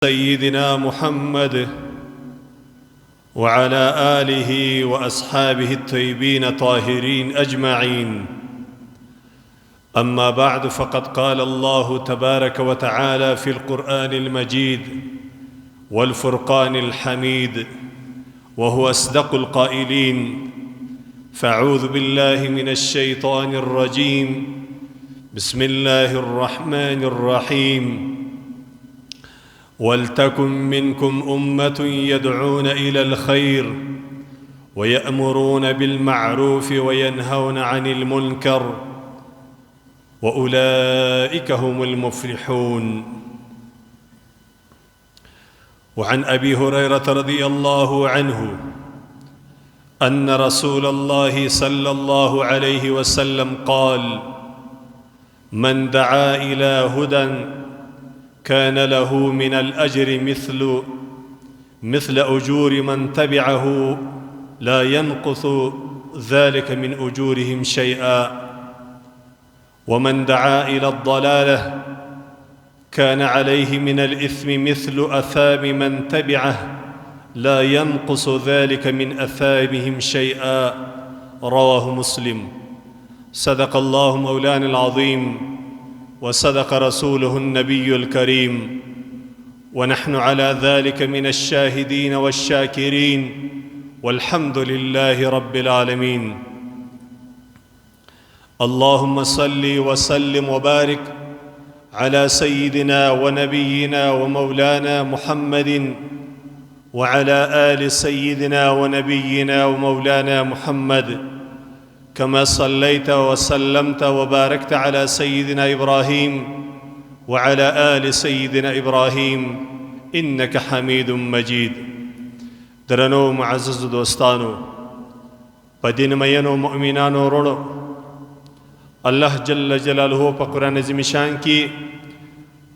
سيدنا محمد وعلى آله وأصحابه الطيبين الطاهرين أجمعين. أما بعد، فقد قال الله تبارك وتعالى في القرآن المجيد والفرقان الحميد، وهو أصدق القائلين: فأعوذ بالله من الشيطان الرجيم، بسم الله الرحمن الرحيم. ولتكن منكم أمة يدعون إلى الخير ويأمرون بالمعروف وينهون عن المنكر وأولئك هم المفلحون. وعن أبي هريرة رضي الله عنه أن رسول الله صلى الله عليه وسلم قال: من دعا إلى هدى كان له من الأجر مثل أجور من تبعه، لا ينقص ذلك من أجورهم شيئا. ومن دعا إلى الضلالة كان عليه من الإثم مثل أثام من تبعه، لا ينقص ذلك من أثامهم شيئا. رواه مسلم. صدق الله مولانا العظيم، وصدق رسوله النبي الكريم، ونحن على ذلك من الشاهدين والشاكرين، والحمد لله رب العالمين. اللهم صل وسلم وبارك على سيدنا ونبينا ومولانا محمد وعلى آل سيدنا ونبينا ومولانا محمد، كما صليت وسلمت وباركت على سيدنا إبراهيم وعلى آل سيدنا إبراهيم إنك حميد مجيد. درنو معزز دوستانو، پدین مینو مؤمنانو رڑو، اللہ جل جلالہ پا قرآن عظیم شان کی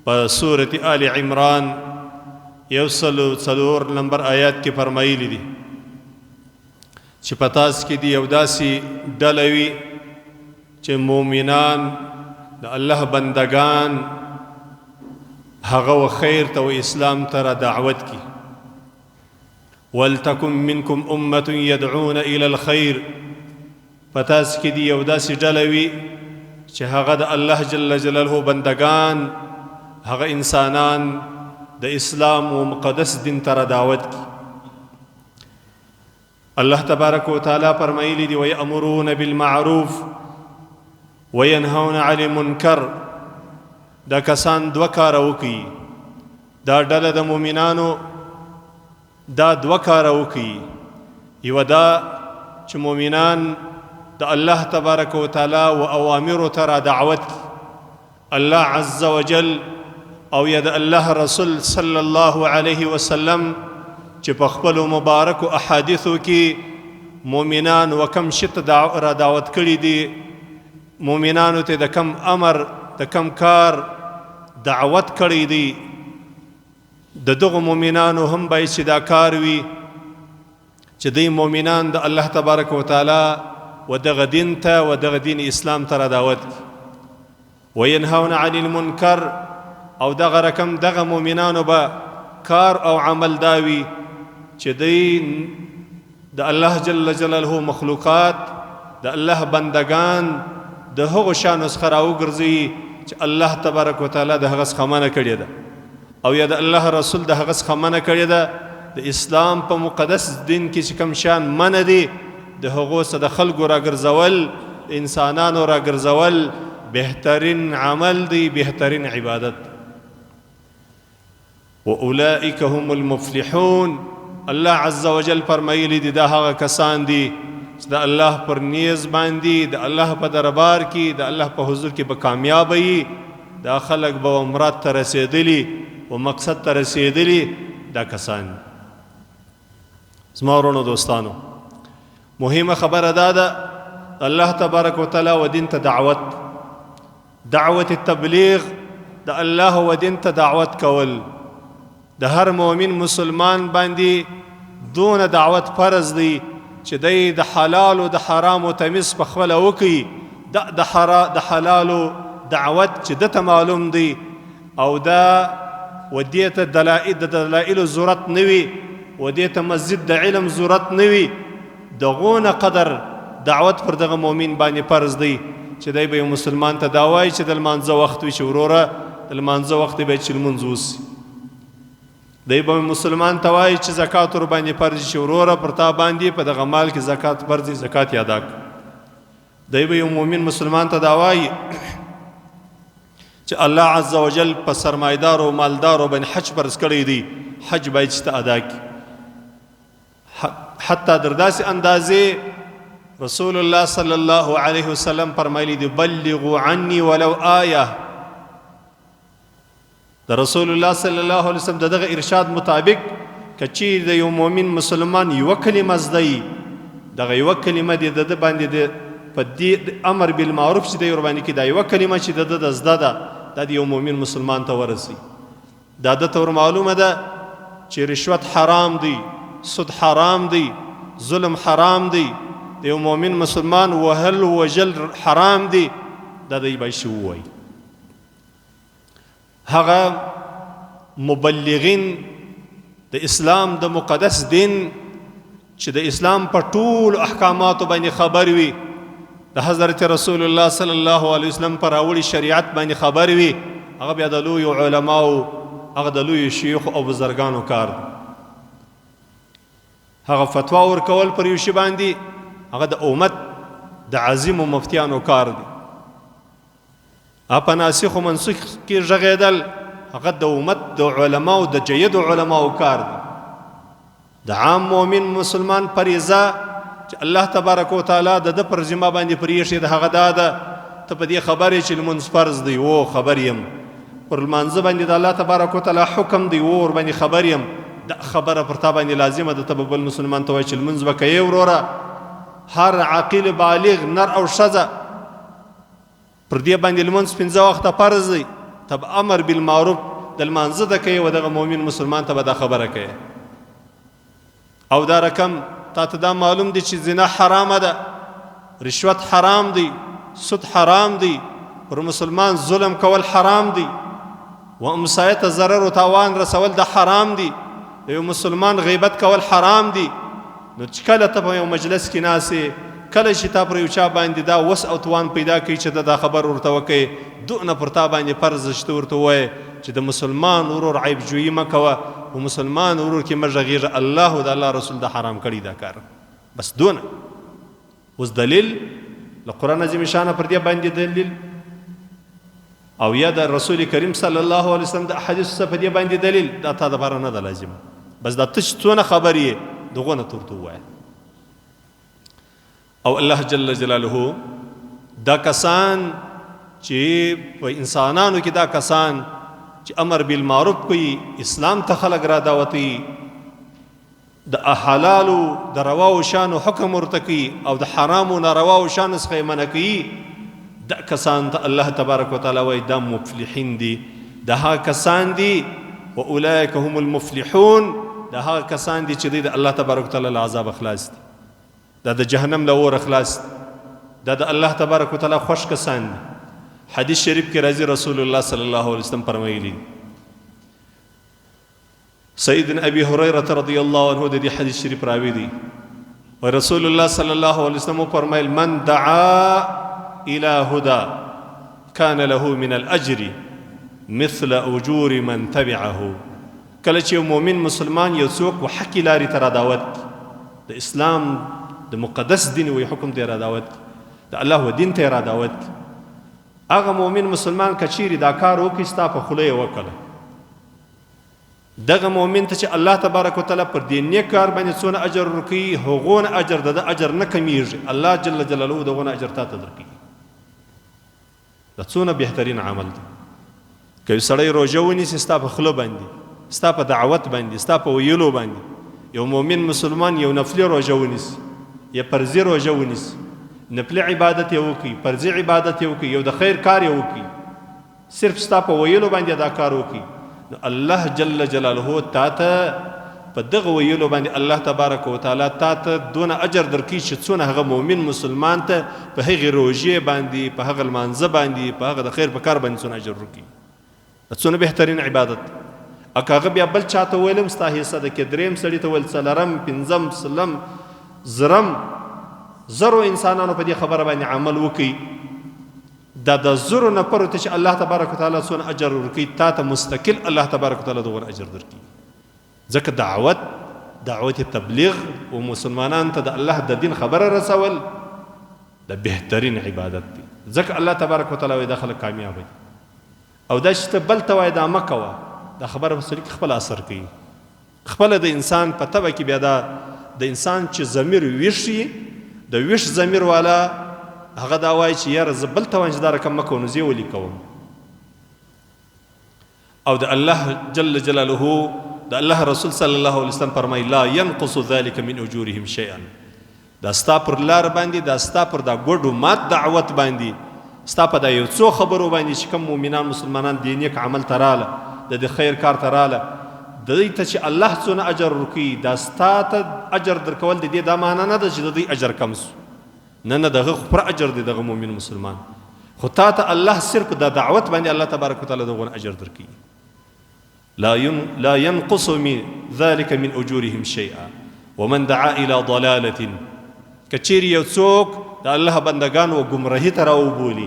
پا سورة آل عمران یوصل صدور نمبر آیات کی فرمائی لی دی چه پتاس کی دی یوداسی ڈلوی چه مومنان دا اللہ بندگان حغو خیر تا و اسلام ترا دعوت کی. وَلْتَكُمْ مِنْكُمْ أُمَّةٌ يَدْعُونَ إِلَى الْخَيْرِ، پتاس کی دی یوداسی ڈلوی چه حغا دا اللہ جل جلالہ بندگان حغا انسانان دا اسلام و مقدس دن ترا دعوت کی. اللہ تبارک و تعالیٰ فرمائلی دی: وَيَأْمُرُونَ بِالْمَعْرُوفِ وَيَنْهَوْنَ عَنِ الْمُنْكَرِ. دا کسان دو کارو کی، دا ڈل دا مومنانو دا دو کارو کی. یو دا چھ مومنان دا اللہ تبارک و تعالیٰ و اوامر ترا دعوت کی. اللہ عز و جل او ید اللہ رسول صلی اللہ علیہ وسلم چه پخپل و مبارک و احادیثو کی مومنان و کم شت را دعوت کری دی، مومنانو تی دا کم امر دا کم کار دعوت کری دی. دا دغ مومنانو هم باید چه دا کاروی چه دی مومنان دا اللہ تبارک و تعالی و دغ دین تا و دغ دین اسلام تا را دعوت کی. وینهون عن المنکر، او دغ رکم دغ مومنانو با کار او عمل داوی چه دی دا اللہ جل جلالہ مخلوقات دا اللہ بندگان دا هغو شانوس خراو گرزی چه اللہ تبارک و تعالی دا هغس خمانه کردی دا، او یا دا اللہ رسول دا هغس خمانه کردی دا. دا اسلام پا مقدس دین کی چه کم شان من دی دا هغو سا خلقو را گرزول، انسانانو را گرزول بہترین عمل دی، بہترین عبادت. وَأُولَئِكَ هُمُ الْمُفْلِحُونَ. اللہ عز و جل فرمائلی دی دا هغا کسان دی دا اللہ پر نیز باندی، دا اللہ پا دربار کی، دا اللہ پا حضور کی بکامیابی، دا خلق با امرات ترسیدلی و مقصد ترسیدلی دا کسان. زمارونو دوستانو، مهم خبر دادا اللہ تبارک و تعالی و دین تا دعوت التبلیغ دا اللہ و دین تا دعوت کول دا هر مومن مسلمان باندی دون دعوت فرض دی چه دی دا حلال و دا حرام و تمیز بخول وکی، دا حلال و دعوت چه دا معلوم دی او دا و دې ته د دلایلو ضرورت نه وي و دې ته مسجد د علم ضرورت نه وي دغونه قدر دعوت پر دغه مؤمن باندې فرض دی چې دی به یو مسلمان ته دا وایي چې د لمانځه وخت وي چې وروره د لمانځه وخت دی باید چې لمونځ وسي دی به مسلمان ته وایي چې زکات ور باندې فرض چې وروره پر تا باندې په دغه مال کې زکات فرض دی زکات یې ادا کړه دی به یو مؤمن مسلمان ته دا وایي چې الله عز وجل په سرمایدارو مالدارو باندې حج فرض کړی دی حج باید چې ته ادا کړي حتی در داسې اندازې رسول الله صلی الله علیه وسلم فرمایلی دی بلغوا عني ولو آیه د رسول الله صلی الله علیه وسلم دغه ارشاد مطابق کچیر د یو مؤمن مسلمان یو کلمه زدی دغه یو کلمه دی د باندې په دې امر بالمعروف چې دی ور باندې کې دا یو کلمه چې د زده ده د یو مؤمن مسلمان ته ورسی دا د تور معلومه ده چې رشوت حرام دی سود حرام دی ظلم حرام دی د یو مؤمن مسلمان وهل وجل حرام دی دا دی به شي وای هغه مبلغین د اسلام د مقدس دین چې د اسلام په ټول احکاماتو باندې خبر وي د حضرت رسول الله صلی الله علیه وسلم پر اولی شریعت باندې خبر وي هغه بیا د لوی علماو هغه د لوی شیخ او بزرګانو کار هغه فتوا ورکول پر یو شی باندې هغه د امت د عظیم و مفتیانو کار دی اپا ناسخ و منسوخ کې ژغېدل هغه د امت د علماو د جید علماو کار دی د عام مؤمن مسلمان فریضه چې الله تبارک وتعالی د پر ذمه باندې پریښي د هغه ده ته په دې خبرې چې لمونځ فرض دی او خبر یم پر لمانځه باندې د الله تبارک وتعالی حکم دی ور باندې خبر یم د خبره پر تا باندې لازمه ده ته بل مسلمان ته وایي چې لمونځ وکړې وروره هر عاقل بالغ نر او ښځه پر دې باندې لمونځ پنځه وخته فرض دی تب امر بالمعروف د لمانځه ده کوي او دغه مؤمن مسلمان ته به دا خبره کوي او دا رقم تا ته دا معلوم دی چې زنا حرامه ده رشوت حرام دی سود حرام دی پر مسلمان ظلم کول حرام دی و امسایت ضرر و تاوان رسول ده حرام دی د یو مسلمان غیبت کول حرام دی نو چې کله ته په یو مجلس کې ناسې کله چې تا پر یو چا باندې دا وس او توان پیدا کوي چې دا خبر ورته وکړي دونه پر تا باندې فرض شته ورته وایي چې د مسلمان ورور عیب جویي مه کوه و مسلمان ورور کې مه غږېږه الله او د الله رسول دا حرام کړي دا کار بس دونه اوس دلیل له قرآن عظیم شانه پر دې باندې دلیل او یا د رسول کریم صلی الله علیه وسلم د احادیث څخه په دې باندې دلیل دا تا دپاره نه ده لازمه بس دا ته چې څونه خبر یې دغونه ته ورته ووایه او الله جل جلاله دا کسان چې په انسانانو کې دا کسان چې امر بالمعروف کوي اسلام ته خلق را دعوتي د حلالو د رواو شانو حکم ورته کوي او د حرامو نارواو شانو څخه یې منع کوي دا کسان ته الله تبارک وتعالی وایي دا مفلحین دي دا هغه کسان دي واولئک هم المفلحون دا هغه کسان دي چې دوی د الله تبارک وتعالی له عذاب خلاص دي دا د جهنم له اور خلاص دا د الله تبارک وتعالی خوش کسان دي حدیث شریف کې راځي رسول الله صلی الله علیه وسلم فرمایلی سیدنا ابي هريره رضی الله عنه د دې حدیث شریف راوي دي او رسول الله صلی الله علیه وسلم فرمایل من دعا الى هدى كان له من الاجر مثل اجور من تبعه کله چې مؤمن مسلمان یو څوک و حق لاري ته دعوت د اسلام د مقدس دین وی حکم ته را دعوت د الله و دین ته را دعوت هغه مؤمن مسلمان کچيري دا کار وکړي ستا په خوله وکړه دغه مؤمن ته چې الله تبارک وتعالی پر دې نیک کار باندې څونه اجر ورکوي هغونه اجر د اجر نه کمیږي الله جل جلاله دغونه اجر تا ته درکوي دا څونه بهترین عمل دی که سړی روژه ونیسي ستا په خوله باندې ستا په دعوت باندې ستا په ویلو باندې یو مؤمن مسلمان یو نفلي روژه ونیسي یا فرضي روژه ونیسي نفلي عبادت یې وکړي فرضي عبادت یې وکړي یو د خیر کار یې وکړي صرف ستا په ویلو باندې دا کار وکړي نو الله جل جلاله تا ته په دغه ویلو باندې الله تبارک وتعالی تا ته دونه اجر درکړي چې څونه هغه مؤمن مسلمان ته په هغې روژې باندې په هغه لمانځه باندې په هغه د خیر په کار باندې څونه اجر ورکړي څونه بهترین عبادت که هغه بیا بل چاته ویلم ستا حصه ده، که دریم سړي ته ویل څلرم پنځم سلم زرم زرو انسانانو په دې خبره باندې عمل وکړي، دا د زرو نفرو ته چې الله تبارک وتعالی څونه اجر ورکوي، تا ته مستقل الله تبارک وتعالی دغه اجر درکوي. ځکه دعوت تبلیغ و مسلمانانو ته د الله د دین خبره رسول د بهترین عبادت دی. ځکه الله تبارک وتعالی وایي دا خلک کامیاب دي. او دا چې ته بل ته وایې دا مه کوه، دا خبره په سړي کې خپل اثر کوي. خپله د انسان په طبع کې بیا دا د انسان چې ضمیر ویښ وي، د ویښ ضمیر والا هغه دا وایي چې یاره زه بل ته وایم چې دا رقم مه کوه، نو زه یې ولې کوم. او د الله جل جلاله د الله رسول صلی الله علیه وسلم فرمایي لا ينقص ذلك من اجورهم شیئا. دا ستا پر لار باندې، دا ستا پر دا ګډو مات دعوت باندې، ستا په دا یو څو خبرو باندې چې کوم مؤمنان مسلمانان د نیک عمل ته راله، د خیر کار ته راله، د دې ته چې الله څونه اجر ورکوي، دا ستا ته اجر درکول د دې دا معنا نه ده چې د دوی اجر کم سو، نه دغه خو پر اجر دی دغه مؤمن مسلمان، خو تا ته الله صرف د دعوت باندې الله تبارک وتعالی دغه اجر درکوي. لا ينقص من ذلك من اجورهم شيئا ومن دعا الى ضلاله. کچیر یو څوک د الله بندگانو گمراهی ته راوبولي،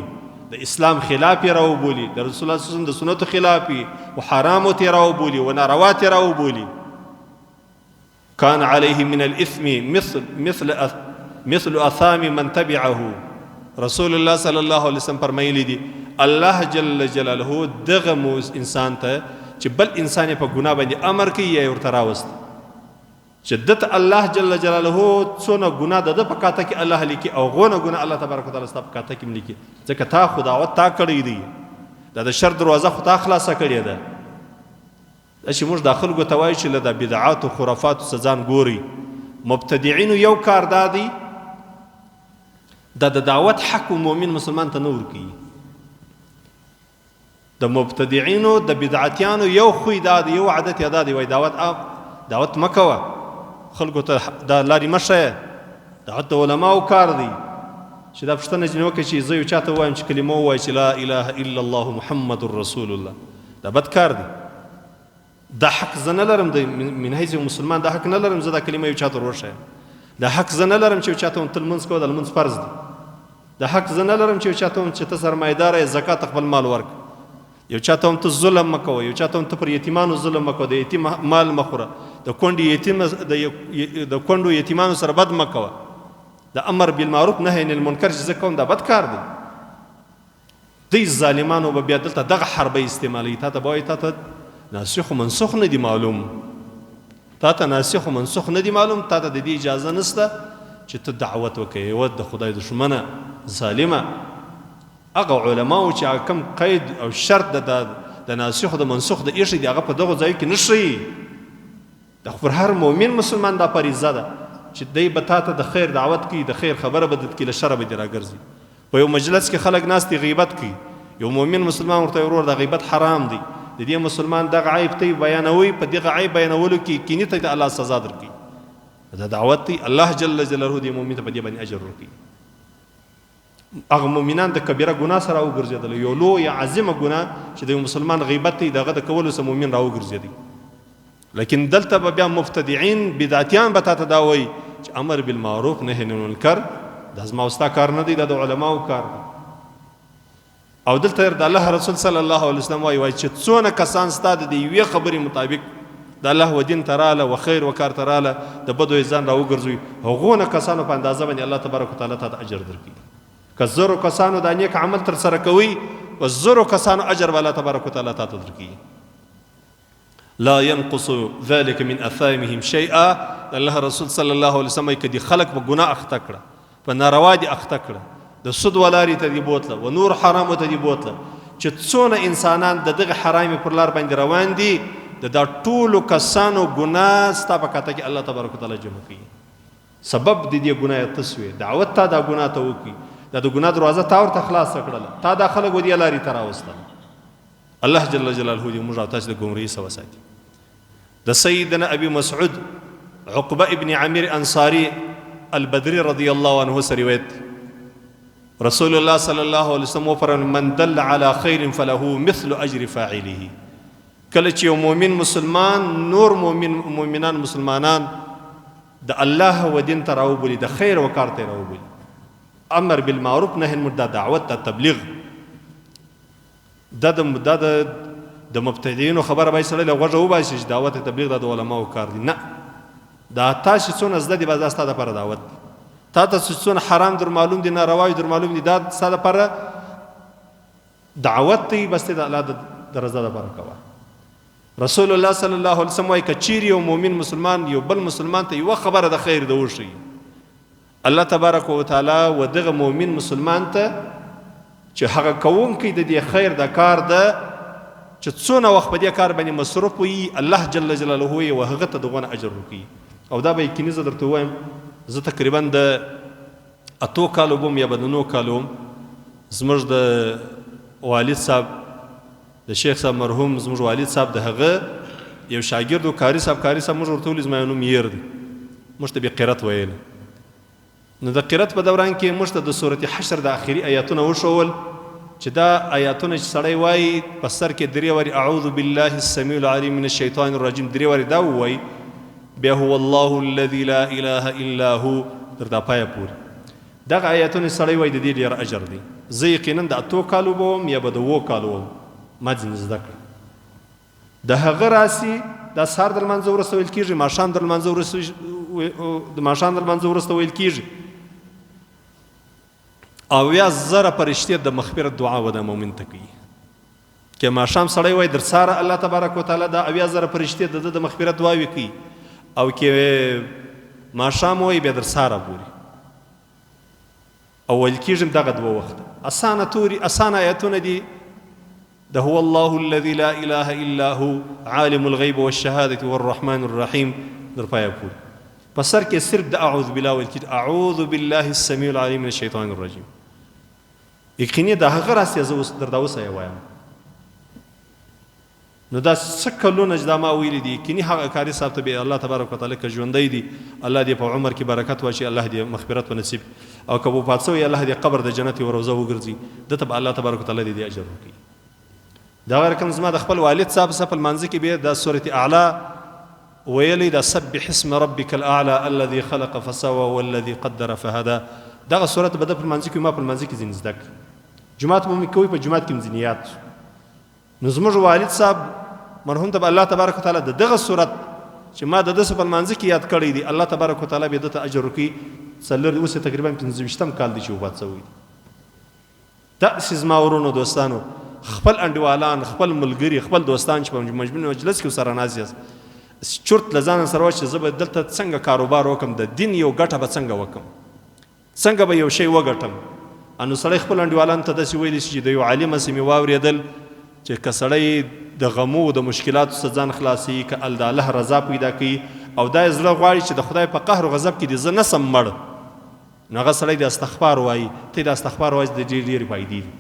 د اسلام خلاف یې راوبولي، د رسول الله صلی الله علیه وسلم د سنتو خلاف او حرامو ته راوبولي او ناروا ته راوبولي، كان عليه من الاثم مثل اثام من تبعه. رسول الله صلی الله علیه وسلم فرمایلی دي الله جل جلاله دغه انسان ته چې بل انسان په ګناه باندې امر کوي یا ورته راوست، چې دته الله جل جلاله څونه ګناه ده په کاته کې الله لیکي، او غونه ګناه الله تبارک وتعالی ستاسو په کاته کې لیکي. ځکه تا خداوت تا کړی دی، دا د شر دروازه خو تا خلاصه کړې ده. چې موږ داخل ګو توای چې له د بدعات او خرافات سزان ګوري، مبتدعين یو کار دادي د دعوت حق مؤمن مسلمان ته نور کوي. د مبتدعينو د بدعتيانو یو خوې دادي، یو عادت یې دادي، وای دعوت مکوه، خلکو ته دا لارې مشه، دعوت د علماو کار دی. چې دا پوښتنه ځینې وکړي چې زه یو چاته وایم چې کلمه ووایي چې لا اله الا الله محمد رسول الله، دا بد کار دی. دا حق زه نه لرم من حیث مسلمان، دا حق نه لرم زه دا کلمه یو چاته ورښیم. دا حق زه نه لرم چې یو چاته وایم ته لمونځ کوه، دا لمونځ فرض دی. دا حق زه نه لرم چې یو چاته وایم چې ته سرمایه‌داره یې زکات خپل مال ورکړه. یو چاته هم ته ظلم مه کوه، یو چاته هم ته پر یتیمانو ظلم مه کوه، د یتیم مال مه خوره، د کونډو یتیمانو سره بد مه کوه. د امر بالمعروف نهی عن المنکر چې زه کوم دا بد کار دی. دوی ظالمانو به بیا دلته دغه حربه استعمالوي. تا ته به وایي تا ته ناسخ و منسوخ نه دي معلوم، تا ته ناسخ و منسوخ نه دي معلوم، تا ته د دې اجازه نشته چې ته دعوت وکړې. یوه د خدای دښمنه ظالمه هغه علماو چې کم قید او شرط د ناسخ او د منسوخ د ایښی دی، هغه په دغو ځایو کې نشي. د پر هر مؤمن مسلمان دا فریضه ده چې دی به تا ته د خیر دعوت کوي، د خیر خبره به درته کوي، له شره به دې راګرځي. په یو مجلس کې خلک ناست دي غیبت کوي، یو مؤمن مسلمان ورته ورور د غیبت حرام دی، د دې مسلمان دغه عیب ته بیانوي، په دغه عیب بیانولو کې کینی ته الله سزا درکوي. دا دعوت دی، الله جل جلاله دې مؤمن ته په دې باندې اجر ورکوي. هغه مؤمنان د کبیره ګناه سره راوګرځېدل، یو لویه عظیمه ګناه چې د یو مسلمان غیبت دی، دغه د کولو سره مؤمن راوګرځېدي. لیکن دلته به بیا مبتدعين بدعتیان به تا ته دا وایي چې امر بالمعروف نهی عن المنکر دا زما او ستا کار نه دی، دا د علماو کار دی. او دلته د الله رسول صلی الله علیه وسلم وایي چې څونه کسان ستا د یوې خبرې مطابق د الله و دین ته راله و خیر و کار ته راله، د بدو ځان راوګرځوي، هغونه کسانو په اندازه باندې الله تبارک وتعالی ته اجر درکوي. که زرو کسانو دا نیک عمل تر سره کوي، و زرو کسانو اجر به الله تبارک وتعالی ته درکوي. لا ينقص ذلك من اثامهم شيئا. الله رسول صلی الله علیه وسلم کدي خلق په ګناه اخته کړه، په ناروا دي اخته کړه، د سود ولاري ته دی بوتله و نور حرام ته دی بوتله، چې څونه انسانان د دغه حرامي پر لار باندې روان دي، د ټولو کسانو ګناه ستا په کاته کې الله تبارک وتعالی جمع کوي. سبب د دې ګناه تسوي دعوت تا دا ګناه ته وکي، دا د ګناه دروازه تا ورته خلاص کړله، تا دا خلک ودی لاري ته راوستل. الله جل جلاله دې موږ او تاسو د ګمراهۍ څخه وساتي. د سیدنا ابي مسعود عقبه ابن عامر انصاري البدري رضي الله عنه روایت، رسول الله صلی الله علیه وسلم فرمایي من دل على خير فله مثل اجر فاعله. کله چې یو مؤمن مسلمان نور مؤمنان مسلمانان د الله و دین ته راوبولي، د خیر و کار ته راوبولي، امر بالمعروف نهي عن المنکر، دعوت د تبلیغ، د مبتدیینو خبره به سړی له غوږه وباسي چې دعوت تبلیغ د علماو کار دی. نه، دا تا چې څونه زده دي به دا ستا دپاره دعوت دی. تا ته چې څونه حرام در معلوم دي، ناروا در معلوم دي، دا ستا دپاره دعوت دی، بس ته د الله د رضا دپاره کوه. رسول الله صلی الله علیه وسلم وایي که چیرې یو مؤمن مسلمان یو بل مسلمان ته یوه خبره د خیر د وښیي، الله تبارک وتعالی و دغه مؤمن مسلمان ته چې هغه کوونکی د دې خیر د کار ده چې څونه وخت په دې کار باندې مصروف وي، الله جل جلاله وي و هغه ته دغونه اجر ورکوي. او دا به یقیني زه درته ووایم، زه تقریبا د 8 کالو بوم یا به د 9 کالو وم، زموږ د والد صاحب د شیخ صاحب مرحوم زموږ والد صاحب د هغه یو شاګرد و کاري صاحب موږ ورته ولي زما یو نوم يیر دی، موږ ته به قرت ویل. نو د قرت په دوران کې موږ ته د سورة حشر د آخري آیاتونه وښول چې دا آیاتونه چې سړی وایي په سر کې 3 وارې اعوذ بالله السمیع العلیم من الشیطان الرجیم 3 وارې دا ووایي، بیا هو الله الذي لا اله الا هو تر دا پایه پورې دغه آیاتونه سړی وایي د دې ډېر اجر دی. زه یقینا د 8 کالو به وم یا به د 7 کالو وم، ما ځینې زده کړه. د هغه راسي دا سهار د لمانځه وروسته ویل کېږي، ماښام د لمانځه وروسته ویل کېږي. او 1000 فرشتې د مغفرت دعا و د مؤمن ته کوي. که ماښام سړی وایي در ساره الله تبارک وتعالی دا 1000 فرشتې د مغفرت دعاوې کوي، او که ماښام وایي بیا در ساره پورې او ویل کېږي دغه 2 وخته. اسانه آیتونه دي، ده هو الله الذي لا اله الا هو عالم الغيب والشهاده والرحمن الرحيم در پایه پورې. په سر کې صرف د اعوذ بالله ویل کېږي، اعوذ بالله السمیع العلیم من الشیطان الرجیم. یقیني د هغه راسي زه اوس درته اوس یې وایم. نو دا څه کلونه چې دا ما ویلي دي، یقیني هغه کاري صاحب ته به الله تبارک وتعالی که ژوندی دي الله دې په عمر کې برکت واچي، الله دې مغفرت ونصیب، او که وفات شوی الله دې قبر د جنت یوه روضه وګرځي، دته به الله تبارک وتعالی دې اجر ورکړي. دا رقم زما د خپل والد صاحب سره په لمانځه کې به د سورة اعلی ویلی دا سبح اسم ربک الاعلى الذي خلق فسوى والذي قدر فهدى. دغه سورت به د په لمانځه کې ما په لمانځه کې ځینې زده کړي، جومات مو کوي په جومات کې مې ځینې یاد. نو زموږ والد صاحب مرحوم ته به الله تبارک وتعالی د دغه سورت چې ما د ده په لمانځه کې یاد کړی دی، الله تبارک وتعالی به دته اجر ورکړي. اوس یې تقریبا 25 کال دی چې وفات شوی دی. داسې زما ورونو دوستانو، خپل انډیوالان، خپل ملګري، خپل دوستان چې په مجلس کې سره ناست یاست، چورت له ځان سره چې زه به دلته څنګه کاروبار وکړم، د دین یو ګټه به څنګه وکړم، څنګه به یو شی وګټم. نو سړی خپل انډیوالانو ته داسې ویلی چې د یو عالم هسې مې واورېدل چې که سړی د غمو د مشکلاتو څخه ځان خلاصوي، که د الله رضا پیدا کوي، او دا یې زړه غواړي چې د خدای په قهر و غضب کې دې زه نسم مړ، نو هغه سړی د استغفار وایي. ته د استغفار وایي د ډېرې فایدې دي.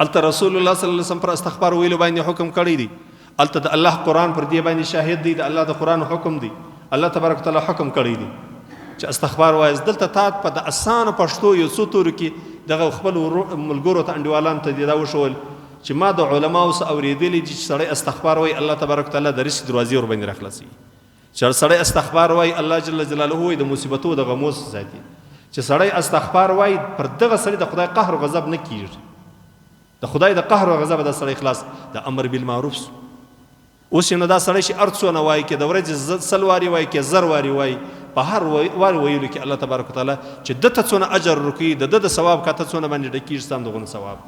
هلته رسول الله صلی الله علیه وسلم پر استغفار ویلو باندې حکم کړی دی. هلته د الله قرآن پر دې باندې شاهد دی، د الله د قرآن حکم دی. الله تبارک وتعالی حکم کړی دی چې استغفار وایي. دلته تا په د اسانه پښتو یو څو تورو کې دغه خپل ملګرو ته انډیوالانو ته دا وښول چې ما د علماو څخه اورېدلي دي چې سړی استغفار وایي الله تبارک وتعالی د رزق دروازې ورباندې راخلاصوي. چې سړی استغفار وایي الله جل جلاله وایي د مصیبتو د غمو ساتي. چې سړی استغفار وایي پر دغه سړي د خدای قهر او غضب نه کیږي، د خدای د قهر او غضب د سړی خلاص د امر بالمعروف. اوس نو دا سړی چې هر څونه وایي، کې د ورځې 100 وارې وایي، کې 1000 وارې وایي، په هر وار ویلو کې الله تبارک وتعالی چې دته څونه اجر ورکوي، د د ثواب کته څونه باندې ډکیږي ستاسو دغه ثواب.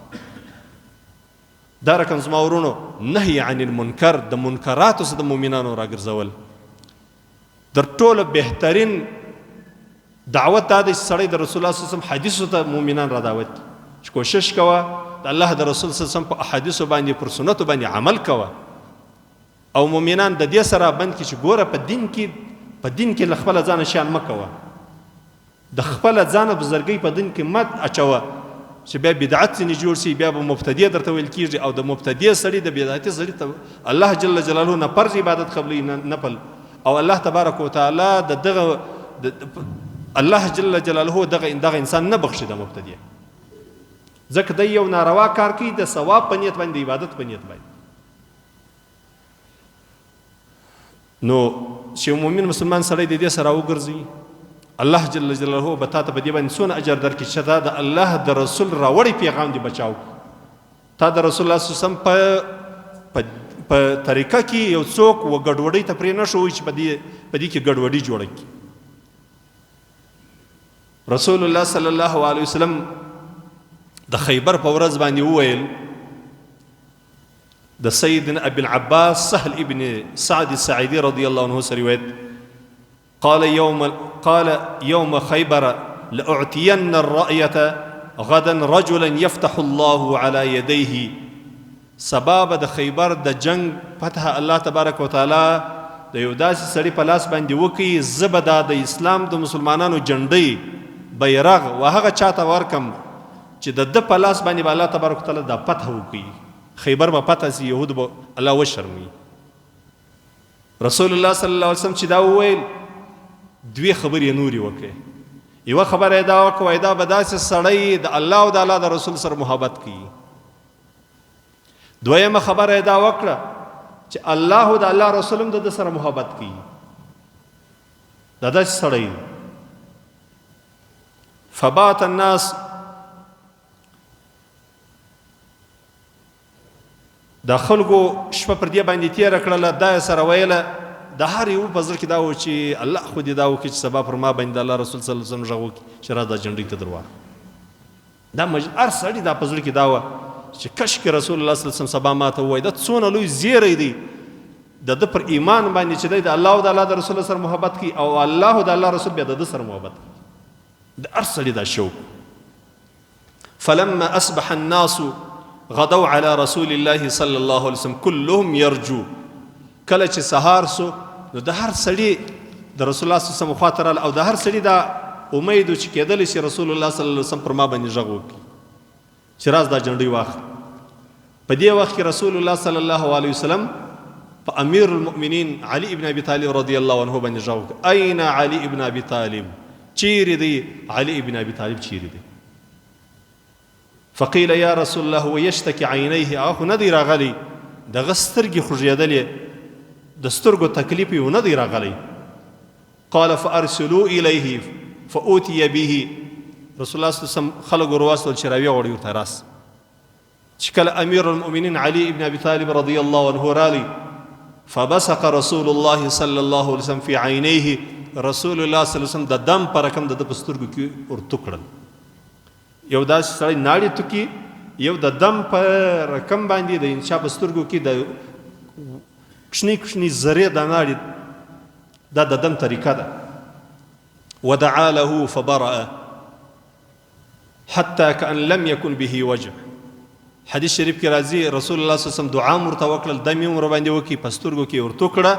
دا رقم زما ورونو نهي عن المنکر، د منکراتو څخه د مؤمنانو راګرځول. در ټولو بهترین دعوت دا دی چې سړی د رسول الله صلی الله علیه وسلم حدیثو ته مؤمنان را دعوت چې کوشش کوه د الله د رسول صلی الله علیه وسلم په احادیثو باندې پر سنتو باندې عمل کوه، او مؤمنان د دې سره بند کې چې ګوره په دین کې له خپله ځانه شیان مه کوه، د خپله ځانه بزرګۍ په دین کې مت اچوه چې بیا بدعت ځینې جوړ شي، بیا به مبتدی درته ویل کېږي، او د مبتدی سړي د بدعتي سړي ته الله جل جلاله نه فرض عبادت قبلوي نه نفل، او الله تبارک وتعالی د دغه الله جل جلاله دغه انسان نه بخښي د مبتدی، ځکه د یو ناروا کار کوي د ثواب په نیت باندې، د عبادت په نیت باندې. نو چې یو مؤمن مسلمان سړی د دې سره وګرځي الله جل جلاله به تا ته په دې باندې څونه اجر درکړي چې دا د الله د رسول راوړی پیغام دې بچاو تا د رسول الله صلی الله علیه وسلم په طریقه کې یو څوک وګډوډۍ ته پرې نه شو چې په دې کې ګډوډي جوړه کړي. رسول الله صلی الله علیه وسلم د خیبر په ورځ باندې وویل د سیدنا ابي العباس سهل ابن سعد الساعدي رضي الله عنه روایت قال يوم خيبر لأعطين الرأية غدا رجلا يفتح الله على يديه. سبب د خیبر د جنگ فتح الله تبارک وتعالى د یو داسې سړي په لاس باندې وکړي زبدا د اسلام د مسلمانانو جنډۍ بیرغ وهغه چاته ورکم چې د په لاس باندې الله تبارک وتعالى د فتح وکړي خیبر به فتح سي يهود به الله وشرمي. رسول الله صلی الله علیه وسلم چې دا وویل دوی خبرې نوري وکړي. یو خبره دا وکړه دا به داسې سړی د الله او د الله د رسول سره محبت کوي. دویمه خبره دا وکړه چې الله او د الله رسول هم د سره محبت کوي. دا داسې سړی فبات الناس د خلکو شپه پر دې باندې تیره کړله دا سره ویله د هر یو په زړه کې دا و چې الله خو دې دا وکړي چې سبا پر ما باندې الله رسول صلی الله علیه وسلم غږ وکړي چې را دا جنډۍ ته درواغ دا هر سړي دا په زړه کې دا وه چې کشکې رسول الله صلی الله علیه وسلم سبا ما ته ووایي دا څونه لوی زیری دی د ده پر ایمان باندې چې دی د الله او د الله د رسول سره محبت کوي او الله او د الله رسول بیا د ده سره محبت کوي د هر سړي دا شوق. فلما اصبح الناس غدوا على رسول الله صلی الله علیه وسلم كلهم يرجو. کله چې سهار سو نو د هر سړي د رسول الله صلی الله علیه وسلم خواته راغله او د هر سړي دا امید چې کېدلی شي رسول الله صلی الله علیه وسلم پر ما باندې غږ وکړي چې راز دا جنډۍ واخلي. په دې وخت کې رسول الله صلی الله علیه وسلم په امیر المؤمنین علي ابن ابي طالب رضی الله عنه باندې غږ وکړ اين علي ابن ابي طالب چیرې دی علي ابن ابي طالب چیرې دی. فقيل يا رسول الله ويشتكي عينيه اخو ندی راغلی دغه سترګې خوږېدلې د سترګو تکلیف یې ونه دی راغلی. قال فارسلوا الیه فاوتي به. رسول الله صلی الله علیه وسلم خلق ورواستل چې راویه غوړي ورته راس چې کله امیر المؤمنین علي ابن ابي طالب رضی الله عنه رالی فبصق رسول الله صلی الله علیه وسلم فی عینیه. رسول الله صلی الله علیه وسلم د دم پر رقم د په سترګو کې ورته کړل. یو داسې سړی ناړې توکي یو د دم په رقم باندې د انشا په سترګو کې د کوچني کوچني ذرې د ناړې دا د دم طریقه ده. ودعا له فبرأ حتى كأن لم يكن به وجع. حدیث شریف کې راځي رسول الله صلی الله علیه وسلم دعا ورته وکړل دم یې ور باندې وکړي په سترګو کې ورته کړه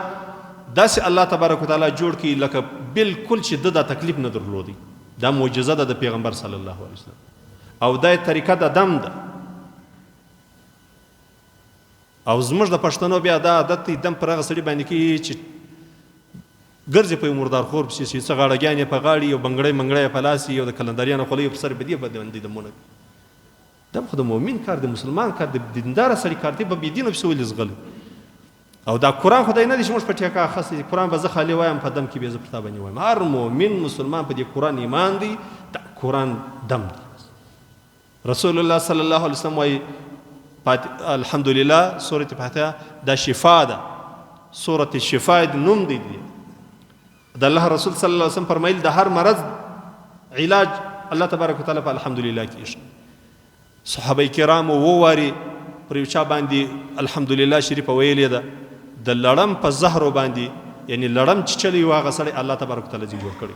داسې الله تبارک وتعالی جوړ کړي لکه بالکل چې د تکلیف نه درلودي. دا معجزه ده د پیغمبر صلی الله علیه وسلم او دا طریقه د دم ده. او زموږ د پښتنو بیا دا عادت دی دم پر هغه سړي باندې کوي چې ګرځي په مردار خور پسې چې څه غاړګیانې په غاړي یو بنګړی منګړی په لاس یو د کلندریانو خولۍ په سر بدې باندې دمونه دا خو د مؤمن کار د مسلمان کار د دیندار سړي کار دی به بېدینو پسې ولې زغلی. او دا قرآن خدای نه دی چې موږ په ټیکه اخیستی قرآن به زه خالي وایم په دم کې بیا زه پر تا باندې وایم. هر مؤمن مسلمان په دې قرآن ایمان دی دا قرآن دم دی. رسول الله صلی الله علیه وسلم وایي الحمدلله سورة فاتحه دا شفا ده سورة الشفا نوم دی د الله رسول صلی الله علیه وسلم فرمایل د هر مرض علاج الله تبارک وتعالى په الحمدلله کې. صحابه کرام وواري پر یو چا باندې الحمدلله شریف ویلې ده د لړم په زهرو باندې یعنی لړم چې چلی واغه سړی الله تبارک وتعالى جوړ کړی.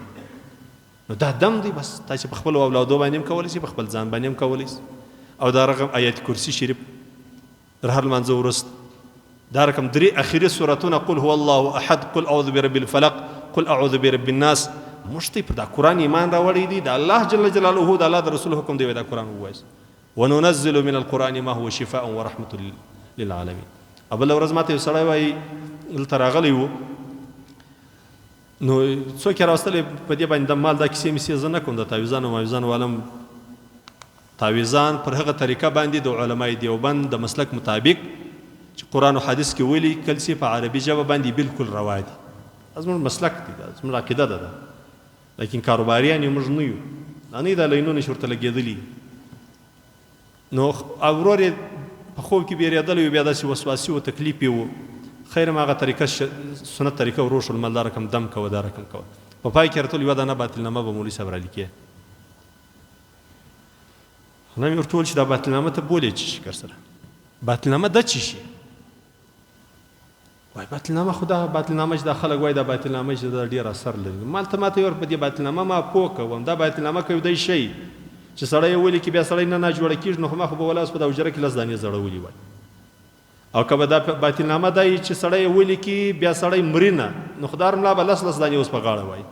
نو دا دم دی بس تاسو په خپل اولادو باندې هم کولی شئ په خپل ځان باندې هم کولی شئ. او دا رقم آیت کرسی شریف در هر لمانځه وروسته دا رقم 3 اخري سورتونه قل هو الله احد قل اعوذ برب الفلق قل اعوذ برب الناس مشتي په دا قرآن ایمان راوړی دی دا الله جل جلاله دا الله د رسول حکم دی دا قرآن وایي وننزل من القرآن ما هو شفاء ورحمة للعالمين. ابل ورځ ماته یو سړی وایي دلته راغلی و نو څوک یې راوستلی په دې باندې د مال دا کیسې میسې زه نه کوم د تعویذانو ماویزانو عالم تعویذان پر هغه طریقه باندې د علمای دیوبند د مسلک مطابق چې قرآن او حدیث کې ولیکل سي په عربي ژبه باندې بالکل روا دي. دا زموږ مسلک دی، دا زموږ عقیده ده. لیکن کاروباریان یې موږ نه یو، دا نه دا لینونه چې ورته لګېدلي. نو ورور یې په خوب کې بیرېدلی وي، بیا داسې وسواسي و تکلیف یې و. خیر هغه طریقه سنت طریقه ورو شول، مال دا رقم دم کوه، دا رقم کوه. په پای کې راته یوه دانه باطلنامه به مولوي صاحب رالیکې. نه مې ورته وویل چې دا باطلنامه ته بولې چې شي کر سره باطلنامه ده چې شي. وای باطلنامه خو دا باطلنامه چې دا خلک وایي دا باطلنامه چې دا ډېر اثر لري. مالته ماته یې په دې باطلنامه ما پوه کوم، دا باطلنامه که یو دی شی چې سړی یې ولیکي بیا سړی نه جوړه کېږي، نو خو ما خو به ولا اوس په دا حجره کې 10 دانې زړولي وای. او که به دا باطلنامه دی چې سړی یې ولیکي بیا سړی مري نه، نو خدای ملا به 10 دانې اوس په غاړه وای.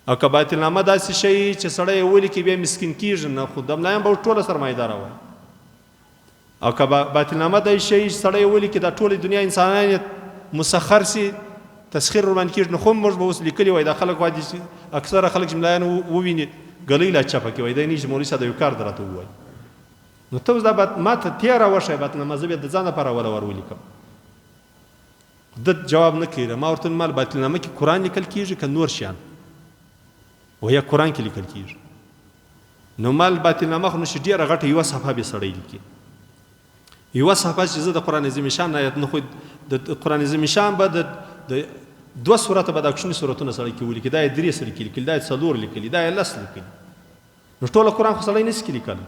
او که باطلنامه داسې شی چې سړی یې ولیکي بیا مسکین کېږي، نه خو د ملایان به ټوله سرمایه‌داره وای. او که باطلنامه دی شی چې سړی یې ولیکي دا ټولې دنیا انسانان مسخر سي، تسخیر ورباندې کېږي، نو خو موږ به اوس لیکلي وای. دا خلک وایي چې اکثره خلک چې ملایان وویني ګلۍ لا چپه کوي، دی نه چې مولوي صاحب دا یو کار در راته ووایي. نو ته اوس دا ما ته تېره وښیه باطلنامه، زه بیا د ځانه لپاره ور ولیکم. ده جواب نه کوي. ما ورته مال باطلنامه کې قرآن لیکل کېږي که نور شیان؟ ویا قرآن کې لیکل کېږي. نو مال باطلنامه خو نشي ډېره غټه یوه صفحه به سړی لیکي، یوه صفحه چې زه د قرآن عظیم شان آیت نه، خو د قرآن عظیم شان به د 2 سورته به دا کوچني سورتونه سړی کې ولیکي، دا یې 3 سړي کې لیکلي، دا یې 4 لیکلي، دا یې 10 لیکلي. نو ټوله قرآن خو سړی نشي لیکلی.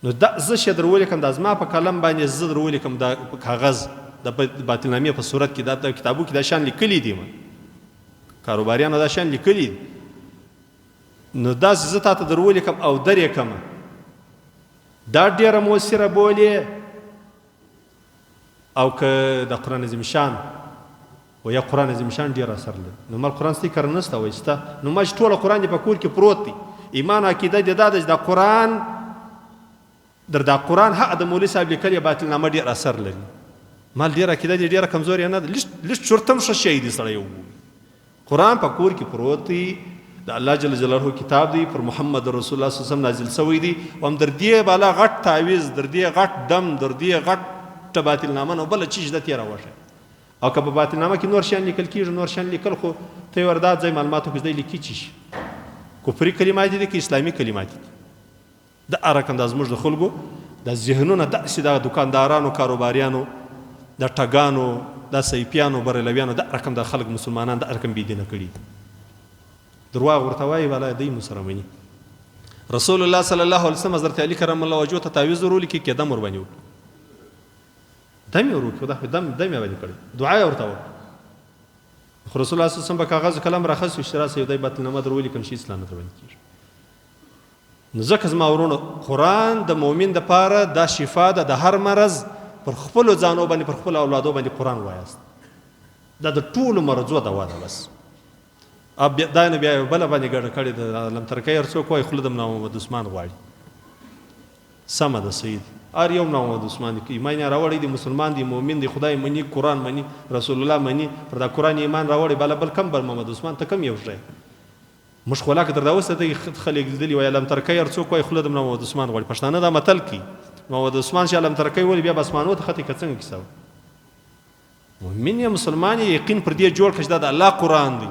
نو دا زه چې در ولیکم دا زما په قلم باندې زه در ولیکم دا کاغذ د باطلنامې په صورت کې دا کتابو کې دا شان لیکلي دي، کاروباریانو دا شان لیکلي دي. نو داسې زه تا ته در ولیکم او درې کړم، دا ډېره مؤثره بولې. او که د قرآن عظیم شان و یا قرآن عظیم شان ډېر اثر لري، نو مال قرآن ستې کار نشته وایي شته. نو ما چې ټوله قرآن دې په کور کې پروت دی، ایمان عقیده دې دا ده چې دا قرآن دا قرآن حق د مولوي صاحب لیکلې باطلنامه ډېر اثر لري. مال ډېره عقیده دې ډېره کمزورې نه ده، لږ چورتم ښه شی دی سړی ووایي. قرآن په کور کې پروت دی، د الله جل جلاله کتاب دی، پر محمد رسول الله صلی الله علیه وسلم نازل شوی دی. او هم در دې بالا غټ تعویض، در دې غټ دم، در دې غټ باطلنامه نو بله چیز ده تېره وښیه. او که په باطلنامه کې نور شیان لیکل کېږي، نور شیان لیکل خو ته یې وردا ځای معلوماتو کې دی لیکي چې شي کفري کلمات دي که اسلامي کلمات دي. دا رقم دا زموږ د خلکو د ذهنونه داسې د دکاندارانو، کاروباریانو، د ټګانو، د سیپیانو، بریلویانو، دا رقم د خلک مسلمانان دا رقم بېدینه کړي. درواغ ورته وایي والا دی مسره مني. رسول الله صلی الله علیه وسلم حضرت علی کرم الله وجهه ته تعویض ورلیکي کې دم ورباندې وکړي، دم یې ورکړي، دا دم یې باندې کړی، دعا یې ورته وکړه. خو رسول الله صلی الله علیه وسلم په کاغذ قلم راخست اشتراس یو دی باطلنامه در ولیکم چې اسلام نه درباندې کېږي. نو ځکه زما ورونو قرآن د مؤمن دپاره دا شفا ده، د هر مرض پر خپلو ځانو باندې پر خپلو اولادو باندې قرآن وایاست، دا د ټولو مرضو دوا ده. بس دا نه بیا یو بله باندې ګډه کړې ده، لم ترکۍ هر څوک وایي خوله د محمد عثمان غواړي. سمه ده سید، هر یو محمد عثمان ایمان یې راوړی دی، مسلمان دی، مؤمن دی، خدای مني، قرآن مني، رسول الله مني، پر دا قرآن ایمان راوړی. بل کم بر محمد عثمان ته کم یو شی موږ خو لا که در دا اوسه دی خلک لیدلي وایي لم ترکۍ هر څوک وایي خوله د محمد عثمان غواړي. پښتانه دا متل کوي محمد عثمان چې لم ترکۍ ولي بیا به اسمانو ته ختې که څنګه کیسه مؤمن یا مسلمان یې یقین پر دې جوړ کړه چې دا د الله قرآن دی.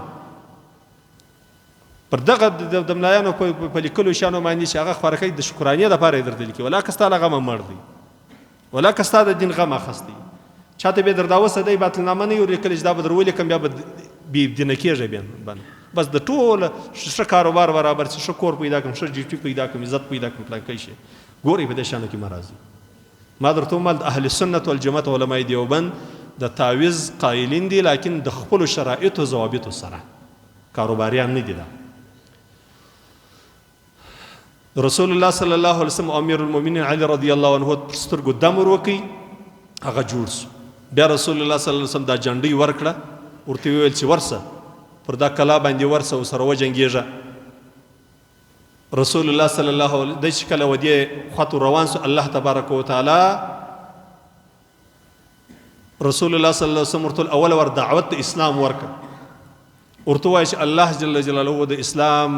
پر دغه د ملایانو په لیکلو شیانو باندې چې هغه خپاره کوي د شکرانې دپاره یې درته لیکي، ولا که ستا له غمه مړ دی، ولا که ستا د دین غم اخیستی. چاته بیا در دا اوسه دی باطلنامه نه یو لیکلی چې دا به در ولیکم بیا به بېدینه کېږي بیا بس د ټوله ښه کاروبار برابر شي، ښه کور پیدا کړم، ښه ډیوټي پیدا کړم، عزت پیدا کړم، پلانکی شي. ګورئ په دې شیانو کې مه راځئ. ما درته وویل د اهل سنت والجماعت علمای دیوبند د تعویض قایلین دي، لیکن د خپلو شرایطو ضوابطو سره، کاروباریان نه دي. دا رسول الله صلی الله علیه وسلم امیر المؤمنین علی رضی الله عنه پر سترګو دم ورکړي، هغه جوړ سو. بیا رسول الله صلی الله علیه وسلم دا جنډۍ ورکړه، ورته ویل چې ورسه پر دا کلا باندې ورسه ورسره وجنګېږه. رسول الله صلی الله علیه وسلم چې کله ودې خواته روان سو، الله تبارک وتعالی رسول الله صلی الله علیه وسلم ورته اول ور دعوت د اسلام ورکړه، ورته وایي چې الله جل جلاله د اسلام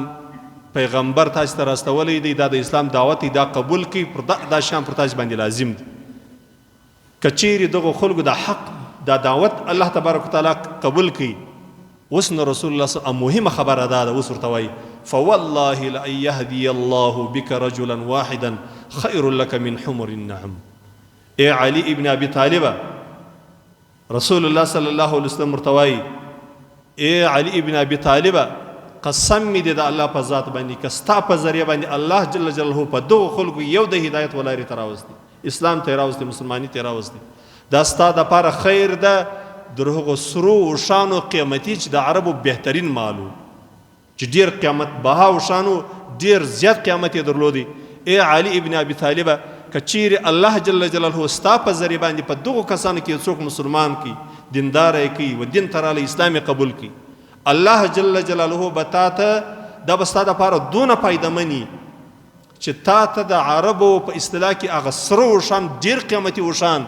پیغمبر تاسو ته راستولی دی، دا د اسلام دعوت دا قبول کړئ، دا شیان پر تاسو باندې لازم دي. که چیرې دغو خلکو د حق دا دعوت الله تبارک وتعالی قبول کړي. اوس نو رسول الله صلی الله علیه وسلم مهمه خبره ده اوس ورته وایي فوالله لأن يهدي الله بك رجلا واحدا خير لك من حمر النعم. اے علي ابن ابي طالب، رسول الله صلی الله علیه وسلم ورته وایي اے علي ابن ابي طالب، قسم می دی د الله په ذات باندې که ستا په ذریعه باندې الله جل جلاله په دغو خلکو یو د هدایت ولارې ته راوستي، اسلام ته راوستي، مسلماني ته راوستي، دا ستا دپاره خیر ده د هغو سرو اوښانو قیمتي چې د عربو بهترین مالو، چې ډېر قیمت بها اوښانو ډېر زیات قیمت یې درلودی. ای علي ابن ابي طالبه، که چیرې الله جل جلاله ستا په ذریعه باندې په دغو کسانو کې څوک مسلمان کړي، دینداره یې کړي و دین ته رالی، اسلام یې قبول کړي، الله جل جلاله به تا ته دا به ستا دپاره دونه فایدهمني چې تا ته د عربو په اصطلاح کې هغه سره اوښان ډېر قیمتي اوښان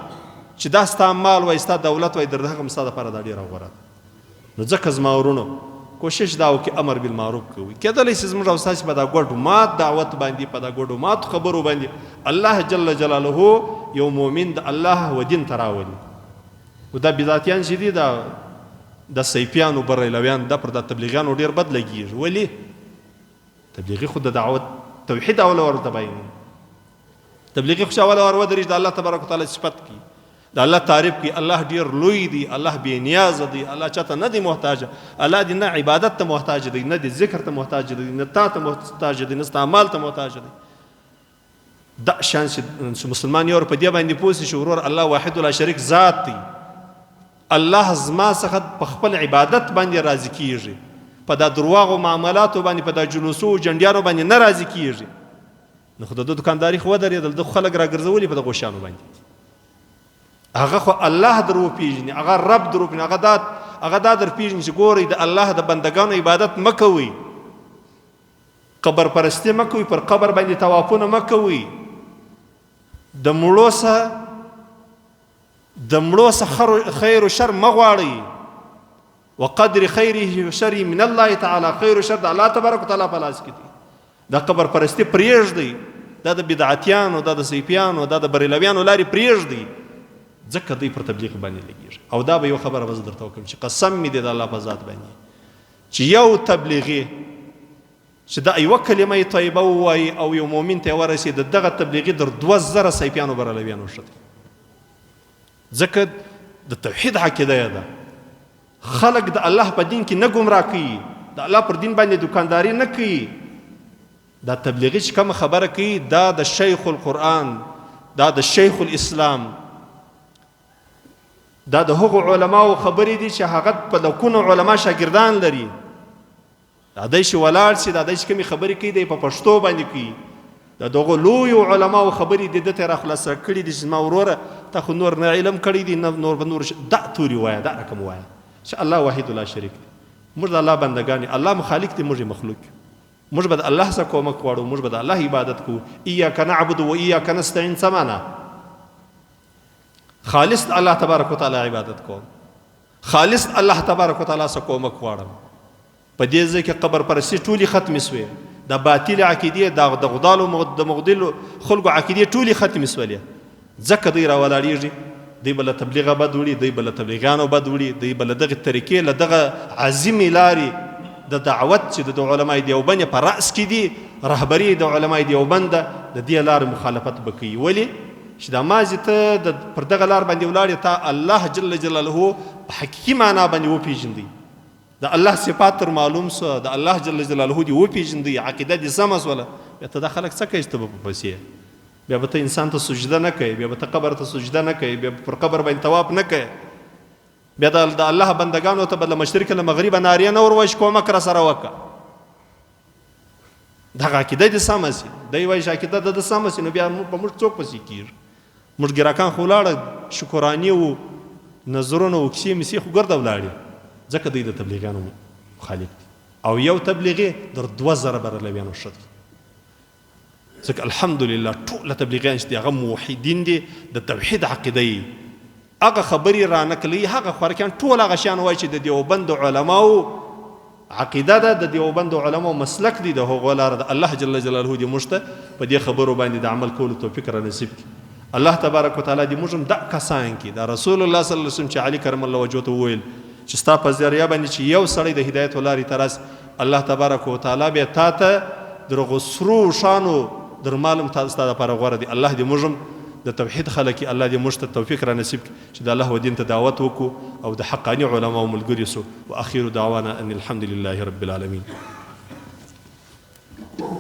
چې دا ستا مال وای ستا دولت وای در هغه ستا دپاره دا ډېره غوره ده. نو ځکه زما ورونو کوشش دا وکړي امر بالمعروف کوي. کېدلی شي زموږ او ستاسې په دا ګډو مات دعوت باندې، په دا ګډو ماتو خبرو باندې الله جل جلاله یو مؤمن د الله و دین ته راولي. و دا بدعتیان چې دي د سیفیانو بریلویان دا پر دا تبلیغیانو ډېر بد لګېږي. ولې؟ تبلیغي خو د دعوت توحید اوله ورته بیانوي، تبلیغي خو چې اوله ور ودرېږي د الله تبارک وتعالی صفت کړي، د الله تعریف کړي، الله ډېر لوی دی، الله بې نیازه دی، الله چاته نه دی محتاجه، الله دی نه عبادت ته محتاج دی، نه دی ذکر ته محتاج دی، نه تا ته محتاج دی، نه ستا مال ته محتاج دی. دا شان چې مسلمان یو په دې باندې پوه شي چې ورور الله واحد لا شریک ذات دی، الله زما څخه په خپل عبادت باندې راضي کیږي، په دا درواغو معاملاتو باندې، په دا جلوسو او جنډیانو باندې نه راضي کیږي. نو خو د دکانداري خو ودرېدل، د خلک راګرځولي په دغو شیانو باندې. هغه خو الله در وپېژني، هغه رب در وپېژني، هغه دا در پېژني چې ګورئ د الله د بندګانو عبادت مه کوئ، قبر پرستي مه کوئ، پر قبر باندې طوافونه مه کوئ، د مړو څخه خیر و شر مه غواړئ، وقدر خیره و شره من الله تعالی، خیر و شر د الله تبارک وتعالی په لاس کې دي. دا قبر پرستي پرېږدئ، دا د بدعتیانو، دا د سیفیانو، دا د بریلویانو لارې پرېږدئ، ځکه دوی پر تبلیغ باندې لګېږي. او دا به یو خبره به زه درته وکړم چې قسم مې دی د الله په ذات باندې چې یو تبلیغي چې دا یوه کلمه طیبه ووایي او یو مؤمن ته یې ورسېد، دغه تبلیغي در 2000 سیفیانو بریلویانو ښه دی. ځکه د توحید عقیده یې ده، خلق د الله په دین کې نه ګمراه کوي، د الله پر دین باندې دکانداري نه کوي. دا تبلیغي چې کومه خبره کوي دا د شیخ القرآن، دا د شیخ الاسلام، دا د هغو علماو خبرې دي چې هغه په لکونو علما شاګردان لري. دا دی چې ولاړ شي، دا دی چې کومې خبرې کوي دی په پښتو باندې کوي، د دغو لویو علماو خبرې دي ده ته یې راخلاصه کړي دي چې زما وروره تا خو نور نه علم کړی دي، نه نور به نور دا تورې وایه، دا رقم وایه چې الله واحد لا شریک دی. موږ د الله بندګان یو، الله مخالق دی، موږ یې مخلوق یو. موږ به د الله څخه کومک غواړو، موږ به د الله عبادت کوو. ایاک نعبد و ایاک نستعین څه معنا؟ خالص الله تبارک وتعالی عبادت کوم، خالص الله تبارک وتعالی څخه کومک غواړم. په دې ځای کې قبر پرستي ټولې ختمې سوې، د باطل عقیدې، د غدالو د مغدلو خلکو عقیدې ټولې ختمې سولې، ځکه دوی راولاړېږي، دوی به له تبلیغه بد وړي، دوی به له تبلیغیانو بد وړي، دوی به له دغې طریقې، له دغه عظیمې لارې د دعوت چې د علمای دیوبند په رأس کې دي، رهبري د علمای دیوبند ده، د دې لارې مخالفت به کوي. ولې؟ چې دا مازې ته پر دغه لار باندې ولاړې، تا الله جل جلاله په حقیقي معنا باندې وپېژندئ، د الله صفات تر معلوم سوه، د الله جل جلاله دې وپېژندئ، عقیده دې سمه سوله، بیا ته دا خلک څه کوي چې ته به پسې بیا به ته انسان ته سجده نه کوې، بیا به ته قبر ته سجده نه کوې، بیا پر قبر باندې طواف نه کوې، بیا د الله بندګانو ته به له مشرق له مغربه ناریه نه ور وایي چې کومک را سره وکړه. دغه عقیده دې سمه سي، دی وایي چې عقیده د ده سمه سي، نو بیا په موږ څوک پسې کېږي؟ موږ ګراکان خو ولاړه شکراني و نظرونه و کیسې مسې خو ګرده ولاړې، ځکه دوی د تبلیغیانو مخالف دي. او یو تبلیغي در 2000 بریلویانو ښه دي، ځکه الحمدلله ټوله تبلیغیان چې دي هغه موحدین دي، د توحید عقیده یې هغه خبرې را نقلوي، هغه خوارکیان ټول هغه شیان وایي چې د دیوبند علماو عقیده ده، د دیوبند علماو مسلک دي، د هغو لاره د الله جل جلاله دې موږ ته په دې خبرو باندې د عمل کولو توفیق را نصیب کړي. الله تبارک وتعالی دې موږ هم دا کسان کې دا رسول الله صلی الله علیه وسلم چې علي کرم الله وجهه ته وویل چې ستا په ذریعه باندې چې یو سړی د هدایت لارې ته راسي الله تبارک وتعالی بیا تا ته د هغو سرو شانو درمال هم ستا دپاره غوره دي. الله دې موږ هم د توحید خلک یې الله دې موږ ته توفیق را نصیب کړي چې د الله و دین ته دعوت وکړو او د حقاني علماو ملګري سو. واخر دعوانا ان الحمد لله رب العالمین.